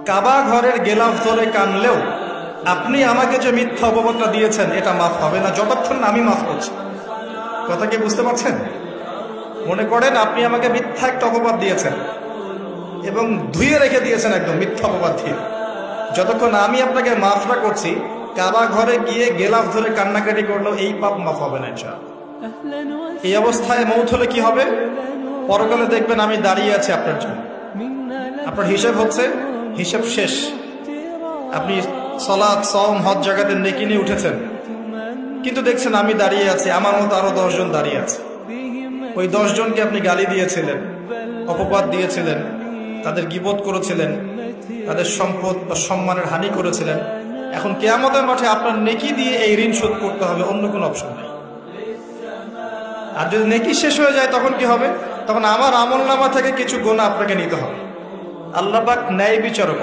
কাবা ঘরের গেলাফ ধরে কানলেও আপনি আমাকে যে মিথ্যা অপবাদটা দিয়েছেন এটা মাফ হবে না যতক্ষণ না আমি মাফ করছি। কথা কি বুঝতে পারছেন? মনে করেন আপনি আমাকে মিথ্যা একটা অপবাদ দিয়েছেন এবং ধুয়ে রেখে দিয়েছেন একদম মিথ্যা অপবাদ দিয়ে। যতক্ষণ আমি আপনাকে মাফ না করছি, কাবা ঘরে গিয়ে গেলাফ ধরে কান্নাকাটি করলেও এই পাপ মাফ হবে না ইনশাআল্লাহ। এই অবস্থায় মৌত হলে কি হবে? পরকালে দেখবেন আমি দাঁড়িয়ে আছি আপনার জন্য, আপনার হিসাব হচ্ছে, হিসাব শেষ। আপনি সালাত, সওম, হজ জাকাতের নেকি নিয়ে উঠেছেন, কিন্তু দেখছেন আমি দাঁড়িয়ে আছি, আমার মতো আরো 10 জন দাঁড়িয়ে আছে। ওই 10 জনকে আপনি গালি দিয়েছিলেন, অপবাদ দিয়েছিলেন, তাদের গীবত করেছিলেন, তাদের সম্পদ বা সম্মানের হানি করেছিলেন। এখন কিয়ামতের মাঠে আপনার নেকি দিয়ে এই ঋণ শোধ করতে হবে, অন্য কোনো অপশন নেই। আর যদি নেকি শেষ হয়ে যায় তখন কি হবে? তখন আমার আমলনামা থেকে কিছু গুনাহ আপনাকে নিতে হবে। আল্লাহ পাক ন্যায় বিচারক।